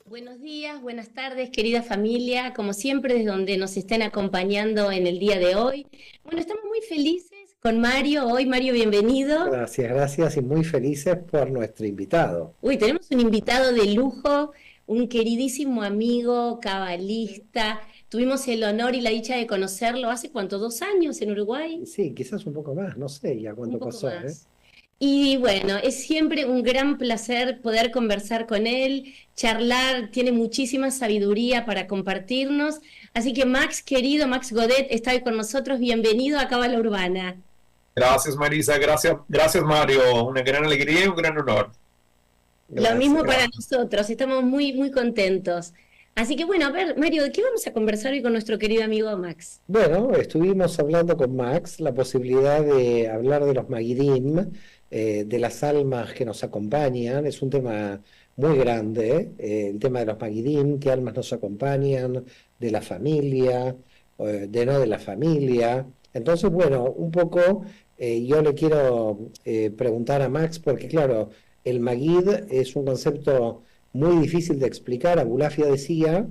Buenos días, buenas tardes, querida familia, como siempre, desde donde nos estén acompañando en el día de hoy. Bueno, estamos muy felices con Mario hoy. Mario, bienvenido. Gracias, gracias y muy felices por nuestro invitado. Uy, tenemos un invitado de lujo, un queridísimo amigo, cabalista. Tuvimos el honor y la dicha de conocerlo hace, ¿cuánto? ¿2 años en Uruguay? Sí, quizás un poco más, no sé ya Un cuánto poco pasó, ¿eh? más. Y bueno, es siempre un gran placer poder conversar con él, charlar, tiene muchísima sabiduría para compartirnos. Así que Max, querido Max Godet, está hoy con nosotros. Bienvenido a Cábala Urbana. Gracias, Marisa. Gracias, Mario. Una gran alegría y un gran honor. Lo mismo Gracias. para nosotros, estamos muy, muy contentos. Así que bueno, a ver, Mario, ¿de qué vamos a conversar hoy con nuestro querido amigo Max? Bueno, estuvimos hablando con Max la posibilidad de hablar de los Magidim, de las almas que nos acompañan. Es un tema muy grande, el tema de los Magidim, qué almas nos acompañan, de la familia, de no de la familia. Entonces, bueno, un poco yo le quiero preguntar a Max, porque claro, el Magid es un concepto muy difícil de explicar. Abulafia decía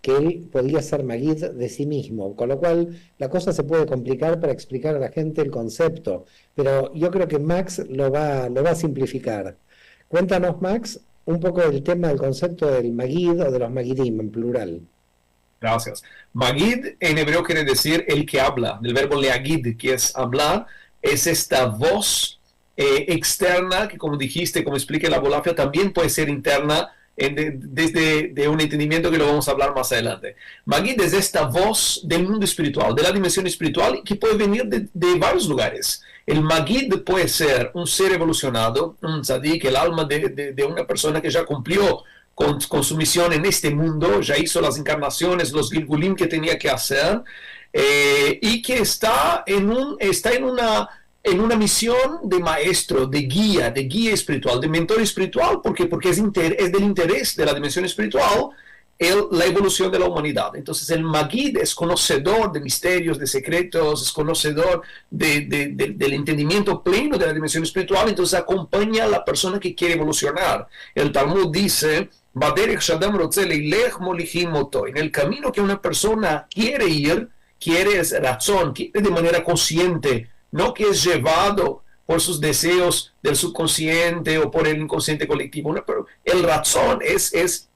que él podía ser Magid de sí mismo, con lo cual la cosa se puede complicar para explicar a la gente el concepto, pero yo creo que Max lo va a simplificar. Cuéntanos, Max, un poco del tema del concepto del Magid o de los Magidim en plural. Gracias. Magid en hebreo quiere decir el que habla, del verbo leagid, que es hablar. Es esta voz externa que, como dijiste, como explica la Bolafia, también puede ser interna desde un entendimiento que lo vamos a hablar más adelante. Magid es esta voz del mundo espiritual, de la dimensión espiritual, que puede venir de varios lugares. El Magid puede ser un ser evolucionado, un tzadik, el alma de una persona que ya cumplió con su misión en este mundo, ya hizo las encarnaciones, los Gilgulim que tenía que hacer, y que está en una misión de maestro, de guía espiritual, de mentor espiritual, porque es del interés de la dimensión espiritual la evolución de la humanidad. Entonces el Magid es conocedor de misterios, de secretos, es conocedor del entendimiento pleno de la dimensión espiritual, entonces acompaña a la persona que quiere evolucionar. El Talmud dice, en el camino que una persona quiere ir, quiere es razón, quiere de manera consciente, no que es llevado por sus deseos del subconsciente o por el inconsciente colectivo. No, pero el razón es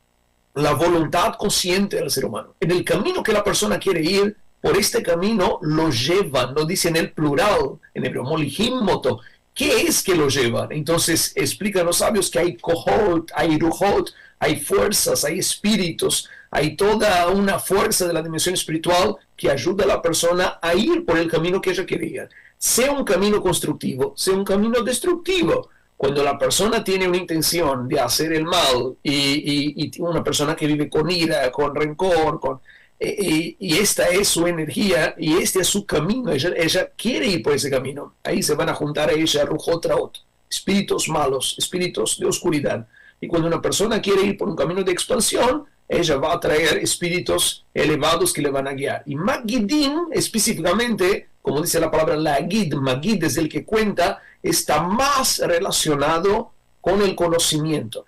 la voluntad consciente del ser humano. En el camino que la persona quiere ir, por este camino lo llevan, lo dice en el plural, en hebreo, molihim moto. ¿Qué es que lo llevan? Entonces explican los sabios que hay kohot, hay ruhot, hay fuerzas, hay espíritus, hay toda una fuerza de la dimensión espiritual que ayuda a la persona a ir por el camino que ella quería. Sea un camino constructivo, sea un camino destructivo. Cuando la persona tiene una intención de hacer el mal y una persona que vive con ira, con rencor, y esta es su energía y este es su camino, ella quiere ir por ese camino, ahí se van a juntar a ella Rujotraot, espíritus malos, espíritus de oscuridad. Y cuando una persona quiere ir por un camino de expansión, ella va a traer espíritus elevados que le van a guiar. Y Magidim, específicamente, como dice la palabra Lagid, Magid es el que cuenta, está más relacionado con el conocimiento.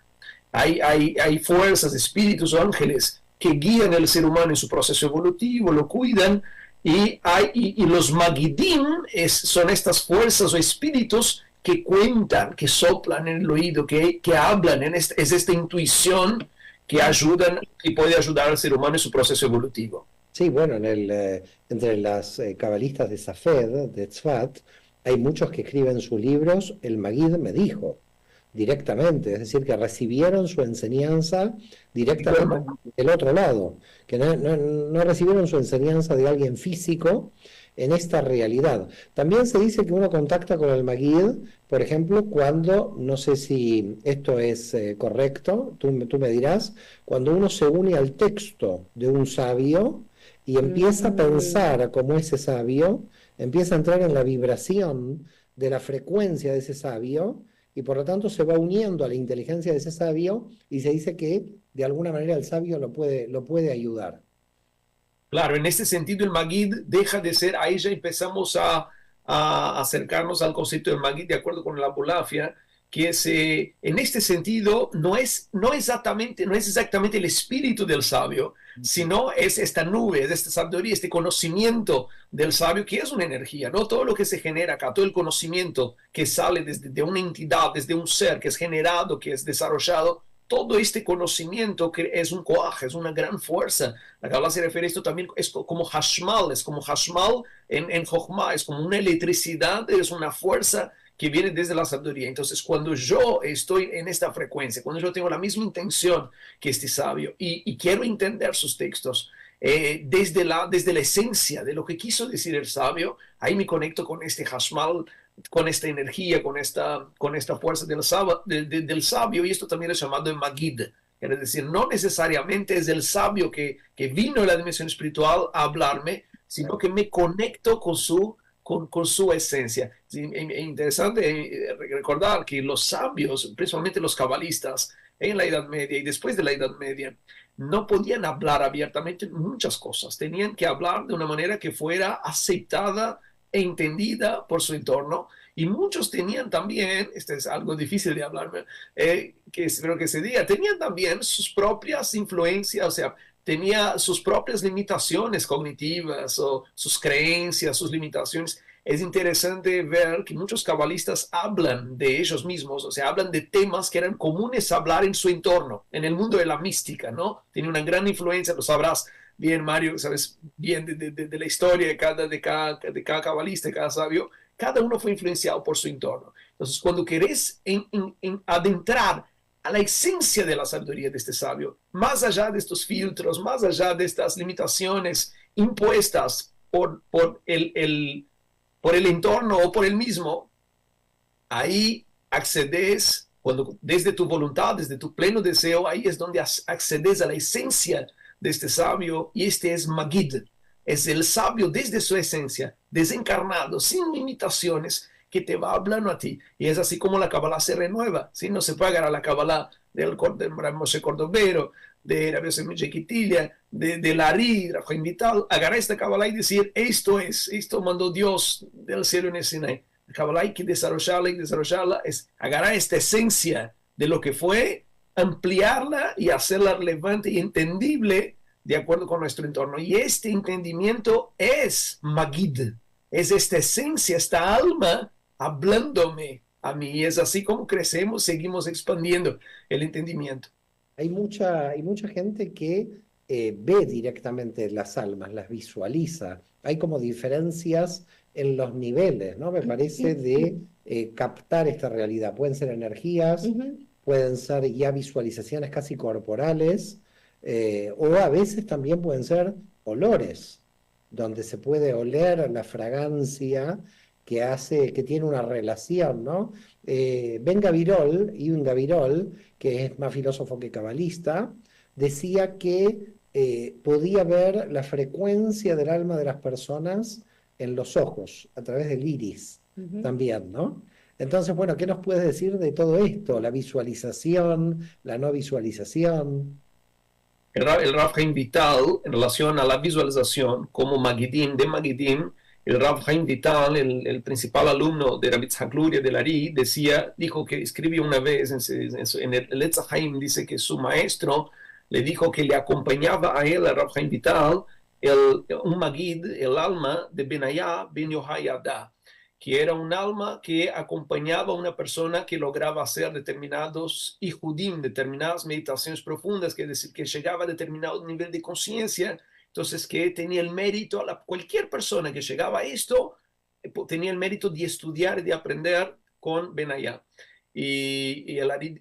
Hay fuerzas, espíritus o ángeles que guían al ser humano en su proceso evolutivo, lo cuidan, y los Magidim son estas fuerzas o espíritus que cuentan, que soplan en el oído, que hablan, es esta intuición que ayudan y puede ayudar al ser humano en su proceso evolutivo. Sí, bueno, entre las cabalistas de Safed, de Tzfat, hay muchos que escriben sus libros, el Magid me dijo, directamente, es decir, que recibieron su enseñanza directamente del otro lado, que no recibieron su enseñanza de alguien físico en esta realidad. También se dice que uno contacta con el Magid, por ejemplo, cuando, no sé si esto es correcto, tú me dirás, cuando uno se une al texto de un sabio y empieza a pensar como ese sabio, empieza a entrar en la vibración de la frecuencia de ese sabio, y por lo tanto se va uniendo a la inteligencia de ese sabio y se dice que de alguna manera el sabio lo puede ayudar. Claro, en este sentido el Magid deja de ser, ahí ya empezamos a acercarnos al concepto del Magid de acuerdo con la Bolafia, en este sentido no es exactamente el espíritu del sabio, sino es esta nube, es esta sabiduría, este conocimiento del sabio, que es una energía, ¿no? Todo lo que se genera acá, todo el conocimiento que sale desde de una entidad, desde un ser que es generado, que es desarrollado, todo este conocimiento que es un coaje, es una gran fuerza. La Kabbalah se refiere a esto también, es como Hashmal, en Jochma, es como una electricidad, es una fuerza que viene desde la sabiduría. Entonces, cuando yo estoy en esta frecuencia, cuando yo tengo la misma intención que este sabio y quiero entender sus textos desde la esencia de lo que quiso decir el sabio, ahí me conecto con este Hashmal, con esta energía, con esta fuerza del sabio, y esto también es llamado Magid. Es decir, no necesariamente es el sabio que vino de la dimensión espiritual a hablarme, sino que me conecto con su esencia. Es interesante recordar que los sabios, principalmente los cabalistas, en la Edad Media y después de la Edad Media, no podían hablar abiertamente muchas cosas. Tenían que hablar de una manera que fuera aceptada e entendida por su entorno. Y muchos tenían también, este es algo difícil de hablar, que espero que se diga, tenían también sus propias influencias, o sea, tenía sus propias limitaciones cognitivas o sus creencias, sus limitaciones. Es interesante ver que muchos cabalistas hablan de ellos mismos, o sea, hablan de temas que eran comunes hablar en su entorno, en el mundo de la mística, ¿no? Tiene una gran influencia, lo sabrás bien, Mario, sabes bien de la historia de cada cabalista, de cada sabio. Cada uno fue influenciado por su entorno. Entonces, cuando querés adentrar a la esencia de la sabiduría de este sabio, más allá de estos filtros, más allá de estas limitaciones impuestas por el entorno o por el mismo, ahí accedes, desde tu voluntad, desde tu pleno deseo, ahí es donde accedes a la esencia de este sabio, y este es Magid, es el sabio desde su esencia, desencarnado, sin limitaciones, que te va hablando a ti. Y es así como la Kabbalah se renueva, ¿sí? No se puede agarrar la Kabbalah del Moshe Cordovero, de Rabbi Yosef Quitilia, de Lari, Rav Chaim Vital, agarrar esta Kabbalah y decir, esto mandó Dios del cielo en el Sinai. La Kabbalah hay que desarrollarla, es agarrar esta esencia de lo que fue, ampliarla y hacerla relevante y entendible de acuerdo con nuestro entorno. Y este entendimiento es Magid, es esta esencia, esta alma hablándome a mí. Y es así como crecemos, seguimos expandiendo el entendimiento. Hay mucha gente que ve directamente las almas, las visualiza. Hay como diferencias en los niveles, ¿no? Me parece de captar esta realidad. Pueden ser energías, pueden ser ya visualizaciones casi corporales, o a veces también pueden ser olores, donde se puede oler la fragancia que tiene una relación, ¿no? Ben Gabirol, Ibn Gabirol, que es más filósofo que cabalista, decía que podía ver la frecuencia del alma de las personas en los ojos, a través del iris también, ¿no? Entonces, bueno, ¿qué nos puedes decir de todo esto? La visualización, la no visualización. El Rav Chaim Vital, en relación a la visualización como Magidim, el Rav Chaim Vital, el principal alumno de Rabbi Tzhak Luria de Lari, dijo que escribió una vez en el Etz Haim, dice que su maestro le dijo que le acompañaba a él, a Rav Chaim Vital, un Magid, el alma de Benayah Ben Yohayada, que era un alma que acompañaba a una persona que lograba hacer determinados ijudim, determinadas meditaciones profundas, que es decir, que llegaba a determinado nivel de conciencia. Entonces, que tenía el mérito, cualquier persona que llegaba a esto, tenía el mérito de estudiar y de aprender con Benayah. Y el Arid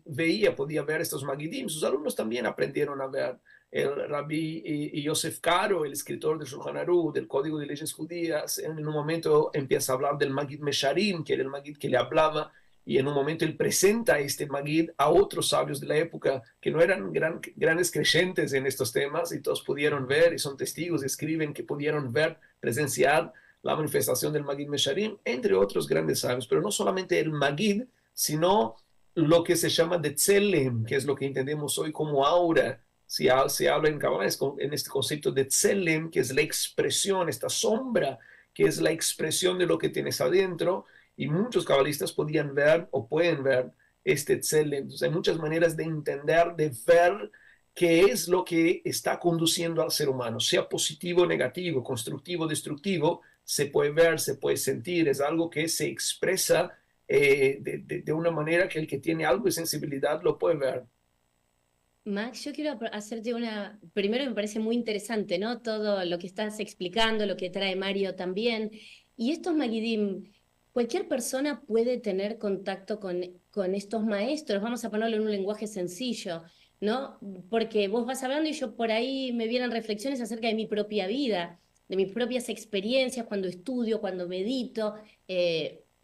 podía ver estos Magidim, sus alumnos también aprendieron a ver. El Rabbi Yosef Karo, el escritor del Shulchan Aruch, del Código de Leyes Judías, en un momento empieza a hablar del Magid Mesharim, que era el Magid que le hablaba, y en un momento él presenta este Magid a otros sabios de la época que no eran grandes creyentes en estos temas, y todos pudieron ver, y son testigos, escriben que pudieron ver, presenciar la manifestación del Magid Mesharim, entre otros grandes sabios. Pero no solamente el Magid, sino lo que se llama de Tselem, que es lo que entendemos hoy como aura. Se habla en Kabbalah en este concepto de Tselem, que es la expresión, esta sombra, que es la expresión de lo que tienes adentro. Y muchos cabalistas podían ver o pueden ver este Tselem. Entonces hay muchas maneras de entender, de ver qué es lo que está conduciendo al ser humano, sea positivo o negativo, constructivo o destructivo, se puede ver, se puede sentir, es algo que se expresa de una manera que el que tiene algo de sensibilidad lo puede ver. Max, yo quiero hacerte una, primero me parece muy interesante, ¿no? Todo lo que estás explicando, lo que trae Mario también. Y estos Magidim, cualquier persona puede tener contacto con estos maestros, vamos a ponerlo en un lenguaje sencillo, ¿no? Porque vos vas hablando y yo por ahí me vienen reflexiones acerca de mi propia vida, de mis propias experiencias cuando estudio, cuando medito,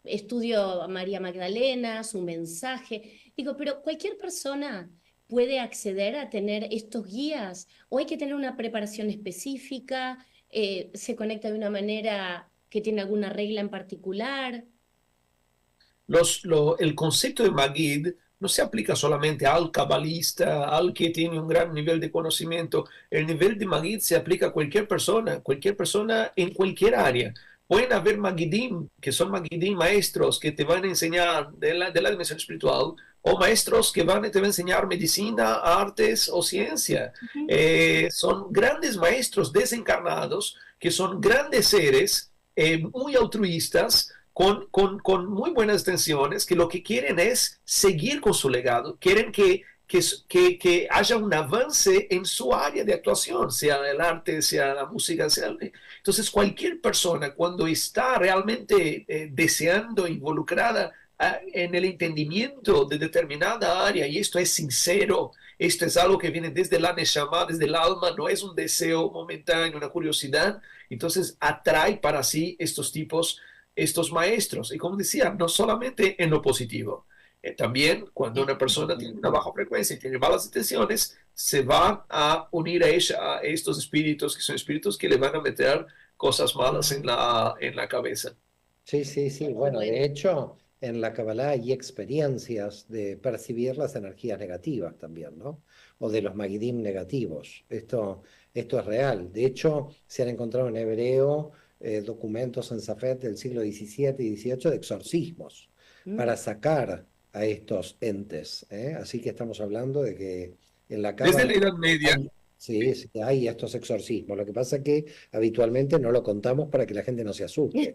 estudio a María Magdalena, su mensaje. Digo, pero cualquier persona puede acceder a tener estos guías o hay que tener una preparación específica, se conecta de una manera que tiene alguna regla en particular. El concepto de Magid no se aplica solamente al cabalista, al que tiene un gran nivel de conocimiento. El nivel de Magid se aplica a cualquier persona en cualquier área. Pueden haber Magidim, que son Magidim maestros que te van a enseñar de la dimensión espiritual, o maestros que te van a enseñar medicina, artes o ciencia. Son grandes maestros desencarnados, que son grandes seres muy altruistas, con muy buenas intenciones, que lo que quieren es seguir con su legado, quieren que haya un avance en su área de actuación, sea el arte, sea la música, sea... Entonces, cualquier persona cuando está realmente deseando, involucrada en el entendimiento de determinada área, y esto es sincero, esto es algo que viene desde la Neshama, desde el alma, no es un deseo momentáneo, una curiosidad, entonces atrae para sí estos maestros. Y como decía, no solamente en lo positivo, también cuando una persona tiene una baja frecuencia y tiene malas intenciones, se va a unir a ella, a estos espíritus, que son espíritus que le van a meter cosas malas en la cabeza. Sí, sí, sí. Bueno, de hecho, en la Kabbalah hay experiencias de percibir las energías negativas también, ¿no? O de los Magidim negativos. Esto es real. De hecho, se han encontrado en hebreo documentos en Safed del siglo XVII y XVIII de exorcismos para sacar a estos entes, ¿eh? Así que estamos hablando de que en la Desde Kabbalah la Edad Media. sí, sí, hay estos exorcismos. Lo que pasa es que habitualmente no lo contamos para que la gente no se asuste.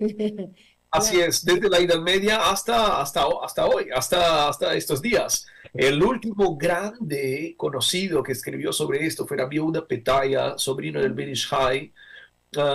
Así es, desde la Edad Media hasta hoy, hasta estos días. El último grande conocido que escribió sobre esto fue Rabbi Yehuda Petaya, sobrino del Ben Ish Hai,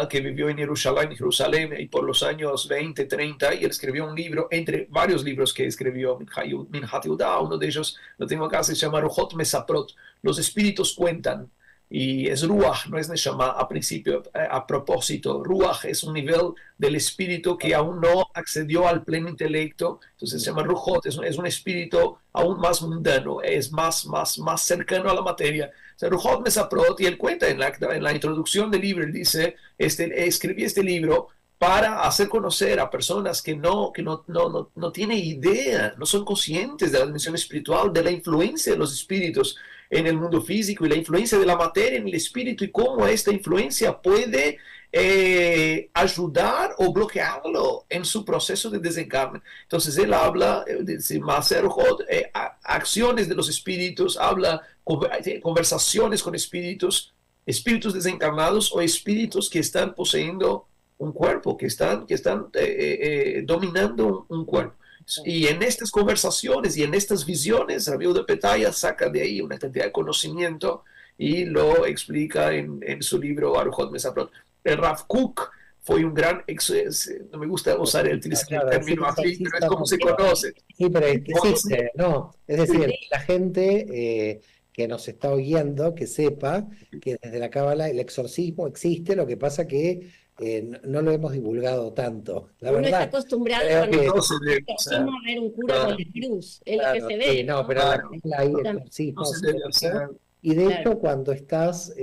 que vivió en Jerusalén, y por los años 20, 30, y él escribió un libro, entre varios libros que escribió, Minhat Yehuda, uno de ellos lo tengo acá, se llama Ruhot Mesaprot, los espíritus cuentan. Y es Ruach, no es Neshama a principio, a propósito. Ruach es un nivel del espíritu que aún no accedió al pleno intelecto, entonces se llama Ruchot, es un espíritu aún más mundano, es más cercano a la materia. O sea, Ruchot Mesaprot, y él cuenta en la introducción del libro, él dice, escribí este libro para hacer conocer a personas que no tienen idea, no son conscientes de la dimensión espiritual, de la influencia de los espíritus en el mundo físico y la influencia de la materia en el espíritu y cómo esta influencia puede ayudar o bloquearlo en su proceso de desencarne. Entonces él habla de acciones de los espíritus, habla conversaciones con espíritus desencarnados o espíritus que están poseyendo un cuerpo, que están dominando un cuerpo. Y en estas conversaciones y en estas visiones, Rabbi Yehuda Petaya saca de ahí una cantidad de conocimiento y lo explica en su libro Aruhot Mesaprot. El Rav Kook fue un gran, no me gusta usar el término así, pero es como se conoce. Sí, pero es que existe, ¿no? Es decir, la gente que nos está oyendo, que sepa que desde la Cábala el exorcismo existe, lo que pasa que no lo hemos divulgado tanto. La Uno verdad, está acostumbrado creo que a ver un cura con la cruz, es lo que se ve. sí, no, pero Claro. en la Cábala hay exorcismos. No se debe hacer. Y de Claro. hecho, cuando estás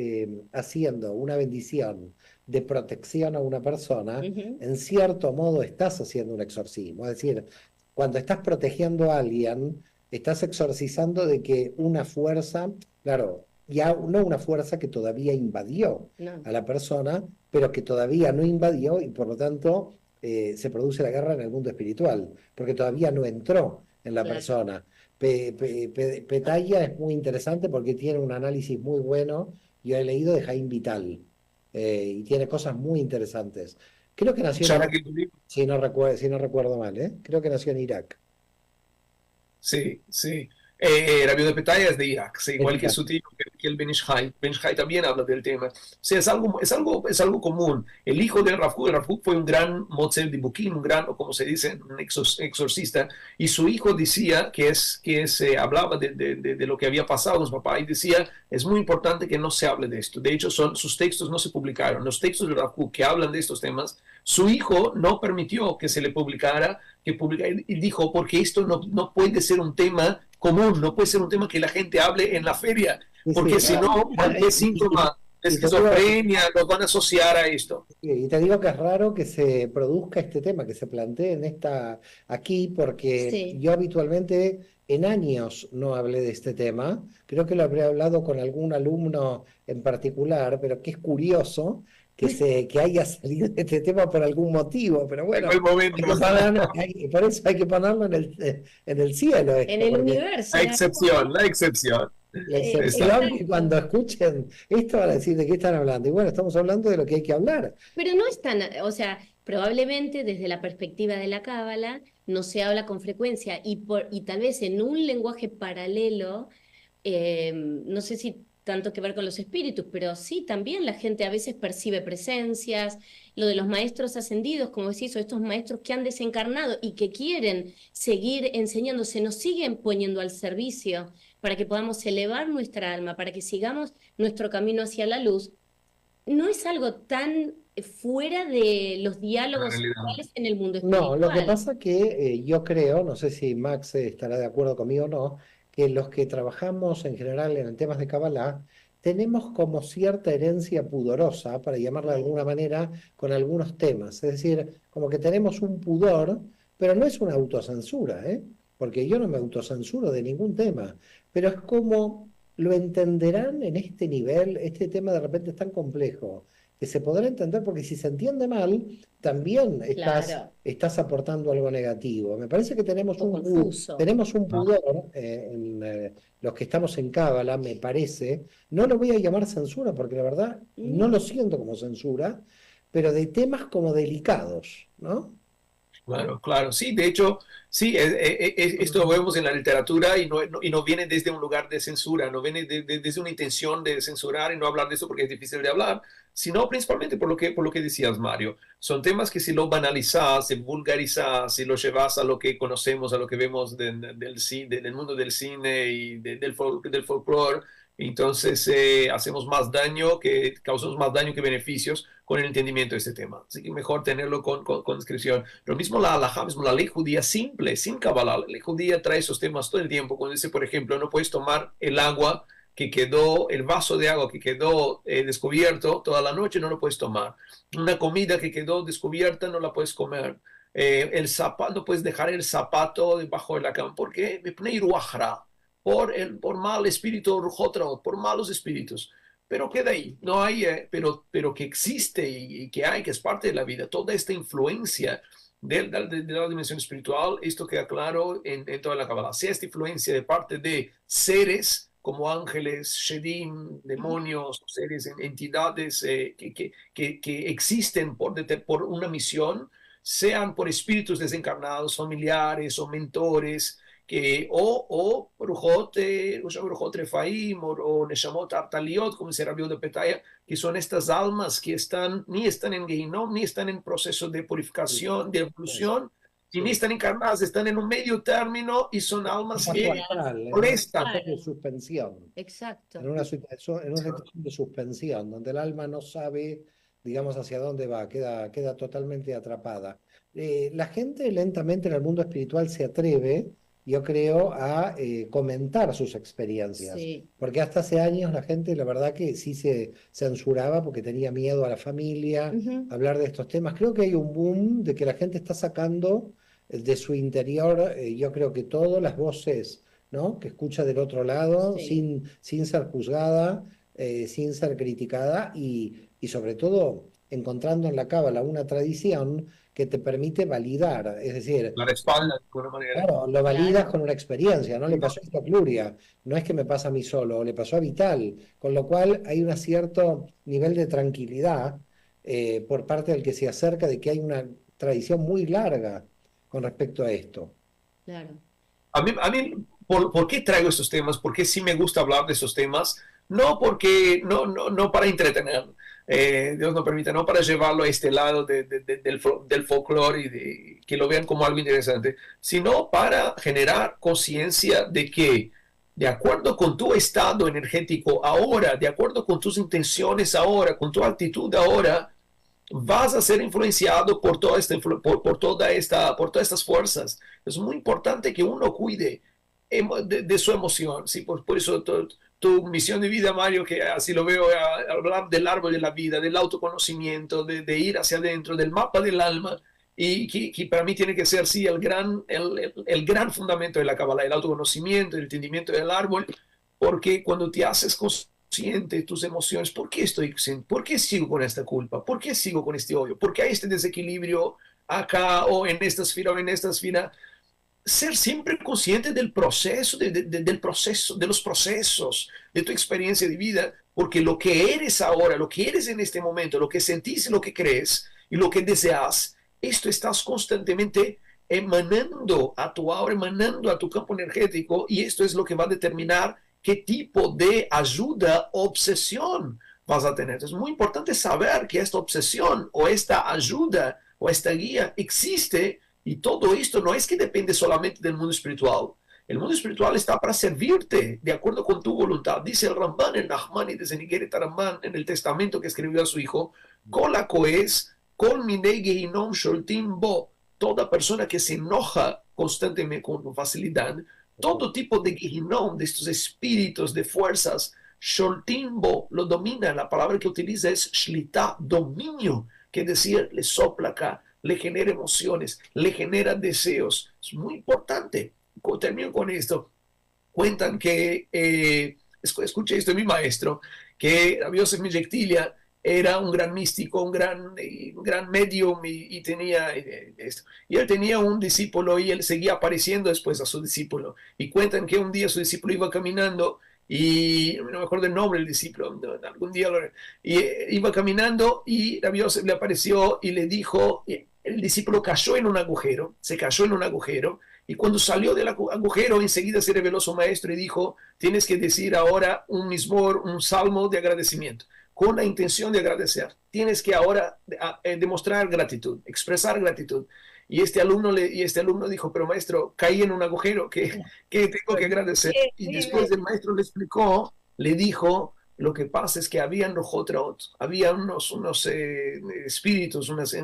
haciendo una bendición de protección a una persona, Ujú. en cierto modo estás haciendo un exorcismo. Es decir, cuando estás protegiendo a alguien, estás exorcizando de que una fuerza, claro, ya no una fuerza que todavía invadió No. a la persona, pero que todavía no invadió y por lo tanto se produce la guerra en el mundo espiritual, porque todavía no entró en la Claro. persona. Petaya es muy interesante porque tiene un análisis muy bueno. Yo he leído de Jaime Vital y tiene cosas muy interesantes. Creo que nació en Irak, si no recuerdo mal, ¿eh? Creo que nació en Irak. Sí, sí. Rabbi de Petaya es de Irak, sí, En igual que Irak. su tío, que el Ben Ish Hai. Ben Ish Hai también habla del tema. O sea, es algo común. El hijo del Rav Kook, el Rav Kook fue un gran Motzel de Bukim, un gran, o como se dice, un exorcista, y su hijo decía hablaba de lo que había pasado con su papá, y decía, es muy importante que no se hable de esto. De hecho, sus textos no se publicaron. Los textos del Rav Kook que hablan de estos temas, su hijo no permitió que se le publicara, y dijo, porque esto no puede ser un tema común, no puede ser un tema que la gente hable en la feria, Sí, porque sí, si no, cualquier síntoma de y te digo, esquizofrenia los van a asociar a esto. y te digo que es raro que se produzca este tema, que se plantee aquí, porque Sí. yo habitualmente en años no hablé de este tema. Creo que lo habré hablado con algún alumno en particular, pero que es curioso que haya salido este tema por algún motivo. Pero bueno, Llegó el momento. por eso hay que ponerlo en el cielo En esto, el porque universo. La excepción, la excepción. la excepción Exacto. que cuando escuchen esto van a decir de qué están hablando. Y bueno, estamos hablando de lo que hay que hablar. Pero no es tan, o sea, probablemente desde la perspectiva de la cábala no se habla con frecuencia y tal vez en un lenguaje paralelo, no sé si tanto que ver con los espíritus, pero sí también la gente a veces percibe presencias, lo de los maestros ascendidos, como decís, o estos maestros que han desencarnado y que quieren seguir enseñando, se nos siguen poniendo al servicio para que podamos elevar nuestra alma, para que sigamos nuestro camino hacia la luz. No es algo tan fuera de los La diálogos realidad. actuales en el mundo No, lo que espiritual. pasa que yo creo, no sé si Max estará de acuerdo conmigo o no, que los que trabajamos en general en temas de Kabbalah tenemos como cierta herencia pudorosa, para llamarla de alguna manera, con algunos temas. Es decir, como que tenemos un pudor, pero no es una autocensura, ¿eh? Porque yo no me autocensuro de ningún tema, pero es como lo entenderán en este nivel. Este tema de repente es tan complejo que se podrá entender porque si se entiende mal, también Claro, estás aportando algo negativo. Me parece que o confuso. tenemos un ¿No? pudor en los que estamos en Cábala, me parece. No lo voy a llamar censura porque la verdad no No, lo siento como censura, pero de temas como delicados, ¿no? Claro, claro. Sí, de hecho, sí, esto lo vemos en la literatura y no viene desde un lugar de censura, no viene desde una intención de censurar y no hablar de eso porque es difícil de hablar, sino principalmente por lo que decías, Mario. Son temas que si lo banalizas, si vulgarizas, si lo llevas a lo que conocemos, a lo que vemos del mundo del cine y del folclore, entonces causamos más daño que beneficios con el entendimiento de este tema. Así que mejor tenerlo con descripción. Lo mismo la halajá, mismo la ley judía simple, sin Kabbalah. La ley judía trae esos temas todo el tiempo. Cuando dice, por ejemplo, no puedes tomar el vaso de agua que quedó descubierto toda la noche, no lo puedes tomar. Una comida que quedó descubierta, no la puedes comer. El zapato, no puedes dejar el zapato debajo de la cama. ¿Por qué? Por mal espíritu, por malos espíritus. Pero queda ahí, no hay, pero que existe y que hay, que es parte de la vida, toda esta influencia de la dimensión espiritual, esto queda claro en toda la Kabbalah. Sea esta influencia de parte de seres como ángeles, shedim, demonios, seres, entidades que existen por una misión, sean por espíritus desencarnados, familiares o mentores, o Brujot Refaim o Neshamot Artaliot, como dice Rabbi de Petaya, que son estas almas que ni están en Gehinom, ni están en proceso de Sí, purificación, de eso, evolución, y ni sí. están encarnadas, están en un medio término y son almas Paso que astral, en una molestan. situación de claro, suspensión. exacto. En una situación de suspensión, donde el alma no sabe, digamos, hacia dónde va, queda totalmente atrapada. La gente lentamente en el mundo espiritual se atreve, yo creo, a comentar sus experiencias, Sí. porque hasta hace años la gente, la verdad que sí se censuraba porque tenía miedo a la familia, Ujú. hablar de estos temas. Creo que hay un boom de que la gente está sacando de su interior, yo creo que todas las voces, ¿no? Que escucha del otro lado Sí. sin ser juzgada, sin ser criticada y sobre todo encontrando en la Cábala una tradición que te permite validar, es decir, La respalda de alguna manera. claro, lo Claro, validas con una experiencia, ¿no? Le pasó esto a Cluria, no es que me pasa a mí solo, le pasó a Vital, con lo cual hay un cierto nivel de tranquilidad por parte del que se acerca de que hay una tradición muy larga con respecto a esto. claro. ¿Por qué traigo estos temas? Porque sí me gusta hablar de esos temas, no porque, no para entretener, Dios no permita, no para llevarlo a este lado del folclore y que lo vean como algo interesante, sino para generar conciencia de que, de acuerdo con tu estado energético ahora, de acuerdo con tus intenciones ahora, con tu actitud ahora, vas a ser influenciado por todas estas fuerzas. Es muy importante que uno cuide de su emoción. ¿Sí? Por eso tu misión de vida, Mario, que así lo veo, hablar del árbol de la vida, del autoconocimiento, de ir hacia adentro, del mapa del alma, y que para mí tiene que ser, sí, el gran fundamento de la Kabbalah, el autoconocimiento, el entendimiento del árbol, porque cuando te haces consciente de tus emociones, ¿por qué sigo con esta culpa? ¿Por qué sigo con este odio? ¿Por qué hay este desequilibrio acá o en esta esfera o en esta esfera? Ser siempre consciente del proceso, del proceso, de los procesos, de tu experiencia de vida, porque lo que eres ahora, lo que eres en este momento, lo que sentís, lo que crees y lo que deseas, esto estás constantemente emanando a tu aura, emanando a tu campo energético, y esto es lo que va a determinar qué tipo de ayuda o obsesión vas a tener. Es muy importante saber que esta obsesión o esta ayuda o esta guía existe, y todo esto no es que depende solamente del mundo espiritual. El mundo espiritual está para servirte de acuerdo con tu voluntad. Dice el Ramban, el Nachmani de Zenigeret Taramban, en el testamento que escribió a su hijo, Kol HaKoes, Kol Minei Gehinom Sholtim Bo. Toda persona que se enoja constantemente con facilidad, todo tipo de Gehinom, de estos espíritus, de fuerzas, Sholtim Bo, lo domina. La palabra que utiliza es Shlita, dominio, que decir, le sopla acá, le genera emociones, le genera deseos. Es muy importante. Termino con esto. Cuentan que, escuché esto de mi maestro, que Rabbi Yosef Meyektilia era un gran místico, un gran medium y tenía esto. Y él tenía un discípulo y él seguía apareciendo después a su discípulo. Y cuentan que un día su discípulo iba caminando y no me acuerdo el nombre del discípulo, algún día iba caminando y Rabbi Yosef le apareció y le dijo, el discípulo cayó en un agujero, se cayó en un agujero, y cuando salió del agujero enseguida se reveló su maestro y dijo, tienes que decir ahora un mismor, un salmo de agradecimiento, con la intención de agradecer. Tienes que ahora demostrar gratitud, expresar gratitud. Y este alumno dijo, pero maestro, caí en un agujero, ¿qué tengo que agradecer? Y después el maestro le explicó, le dijo, lo que pasa es que habían rojotraot, había unos espíritus, unas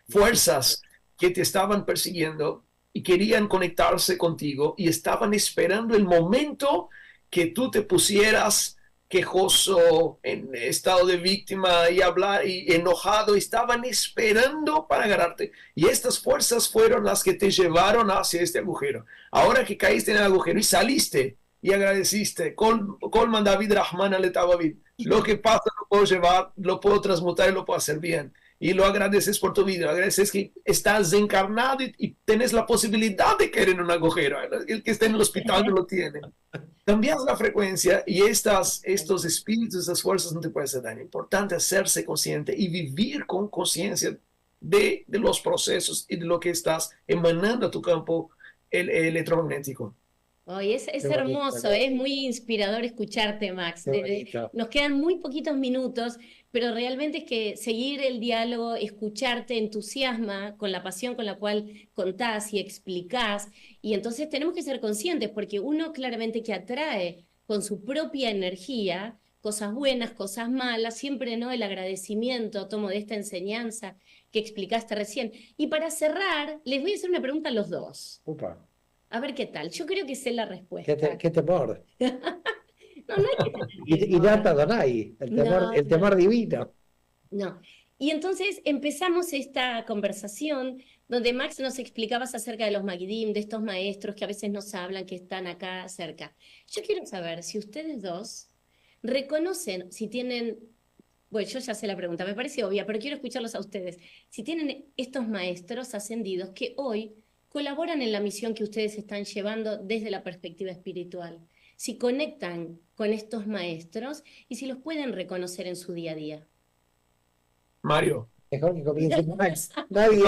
fuerzas que te estaban persiguiendo y querían conectarse contigo y estaban esperando el momento que tú te pusieras quejoso, en estado de víctima y hablar y enojado, estaban esperando para agarrarte. Y estas fuerzas fueron las que te llevaron hacia este agujero. Ahora que caíste en el agujero y saliste y agradeciste, Colman David Rahman Aletabavid, lo que pasa lo puedo llevar, lo puedo transmutar y lo puedo hacer bien. Y lo agradeces por tu vida, agradeces que estás encarnado y tienes la posibilidad de caer en un agujero. El que está en el hospital no lo tiene. Cambias la frecuencia y estos espíritus, estas fuerzas no te pueden hacer daño. Importante hacerse consciente y vivir con conciencia de los procesos y de lo que estás emanando a tu campo electromagnético. Hoy es Qué bonito, hermoso, es muy inspirador escucharte, Max. qué bonito. Nos quedan muy poquitos minutos, pero realmente es que seguir el diálogo, escucharte, entusiasma con la pasión con la cual contás y explicás. Y entonces tenemos que ser conscientes, porque uno claramente que atrae con su propia energía cosas buenas, cosas malas, siempre, ¿no? El agradecimiento, tomo de esta enseñanza que explicaste recién. Y para cerrar, les voy a hacer una pregunta a los dos. Upa, A ver qué tal. Yo creo que sé la respuesta. qué temor. No, no hay que tener Y temor. Nata Donai, No, el temor divino. no. Y entonces empezamos esta conversación donde Max nos explicabas acerca de los Magidim, de estos maestros que a veces nos hablan, que están acá cerca. Yo quiero saber si ustedes dos reconocen, si tienen Bueno, yo ya sé la pregunta, me parece obvia, pero quiero escucharlos a ustedes. Si tienen estos maestros ascendidos que hoy colaboran en la misión que ustedes están llevando desde la perspectiva espiritual, si conectan con estos maestros y si los pueden reconocer en su día a día. Mario. Mejor que comience Max. Nadie,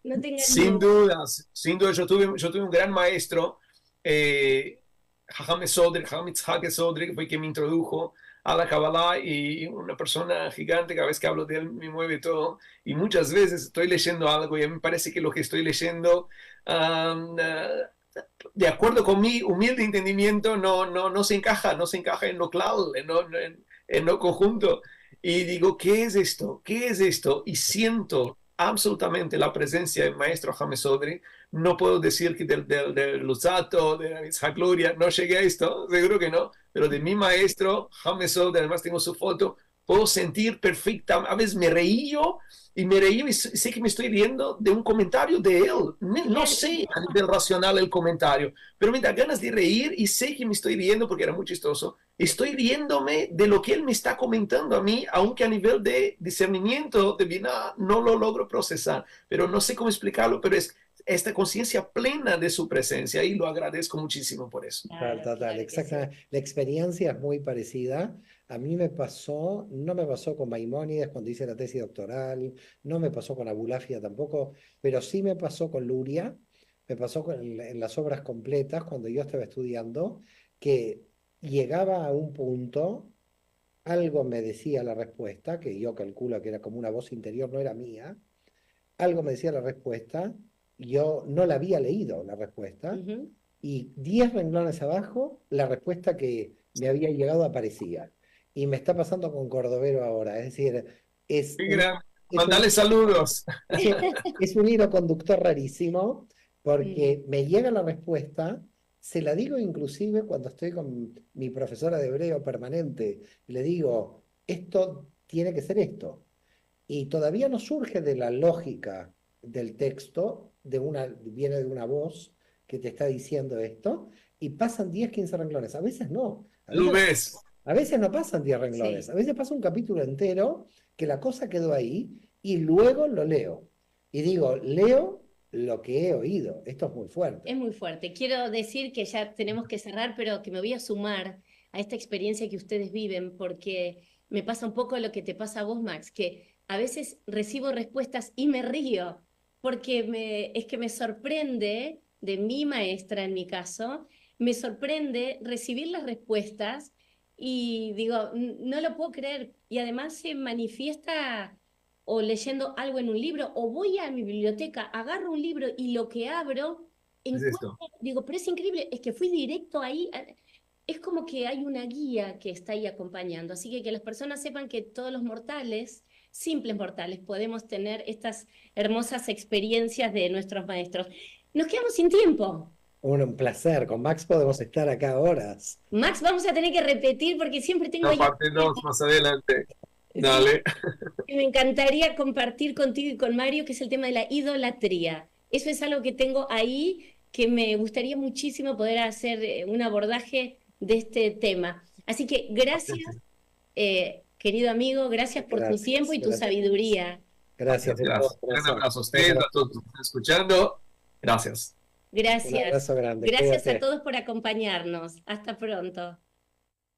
No tengan Sin dudas, yo tuve un gran maestro, Jajam Yitzhak Sodri, que fue quien me introdujo a la Kabbalah, y una persona gigante. Cada vez que hablo de él me mueve todo, y muchas veces estoy leyendo algo y a mí me parece que lo que estoy leyendo, de acuerdo con mi humilde entendimiento, no se encaja en lo clave, en lo conjunto. Y digo, ¿qué es esto? ¿Qué es esto? Y siento absolutamente la presencia del maestro James Sodri. No puedo decir que del Luzzatto, de Isaac Gloria, no llegué a esto, seguro que no, pero de mi maestro James Sodri, además tengo su foto, puedo sentir perfecta. A veces me reí yo y sé que me estoy riendo de un comentario de él. No sé a nivel racional el comentario, pero me da ganas de reír y sé que me estoy riendo porque era muy chistoso. Estoy riéndome de lo que él me está comentando a mí, aunque a nivel de discernimiento de vida no lo logro procesar, pero no sé cómo explicarlo, pero es esta conciencia plena de su presencia y lo agradezco muchísimo por eso. Total, exactamente. La experiencia es muy parecida. A mí me pasó, no me pasó con Maimónides cuando hice la tesis doctoral, no me pasó con Abulafia tampoco, pero sí me pasó con Luria, me pasó en las obras completas cuando yo estaba estudiando, que llegaba a un punto, algo me decía la respuesta, que yo calculo que era como una voz interior, no era mía, algo me decía la respuesta, yo no la había leído la respuesta, y 10 renglones abajo, la respuesta que me había llegado aparecía. Y me está pasando con Cordovero ahora, es decir, mandale saludos. Es un hilo conductor rarísimo, porque me llega la respuesta, se la digo inclusive cuando estoy con mi profesora de hebreo permanente, le digo, esto tiene que ser esto. Y todavía no surge de la lógica del texto, viene de una voz que te está diciendo esto, y pasan 10, 15 renglones. A veces no. A veces no pasan 10 renglones. Sí. A veces pasa un capítulo entero que la cosa quedó ahí y luego lo leo. Y digo, leo lo que he oído. Esto es muy fuerte. Es muy fuerte. Quiero decir que ya tenemos que cerrar, pero que me voy a sumar a esta experiencia que ustedes viven, porque me pasa un poco lo que te pasa a vos, Max, que a veces recibo respuestas y me río, porque es que me sorprende, de mi maestra en mi caso, me sorprende recibir las respuestas y digo, no lo puedo creer. Y además se manifiesta o leyendo algo en un libro, o voy a mi biblioteca, agarro un libro y lo que abro, digo, pero es increíble, es que fui directo ahí. Es como que hay una guía que está ahí acompañando. Así que las personas sepan que todos los mortales, simples mortales, podemos tener estas hermosas experiencias de nuestros maestros. Nos quedamos sin tiempo. Un placer. Con Max podemos estar acá horas. Max, vamos a tener que repetir porque siempre tengo... La parte 2 más adelante. Dale. Sí, me encantaría compartir contigo y con Mario, que es el tema de la idolatría. Eso es algo que tengo ahí, que me gustaría muchísimo poder hacer un abordaje de este tema. Así que gracias, querido amigo, gracias por tu tiempo y tu sabiduría. Gracias. Un abrazo a ustedes, a todos que están escuchando. Gracias. Gracias. Un abrazo grande. Gracias a todos por acompañarnos. Hasta pronto.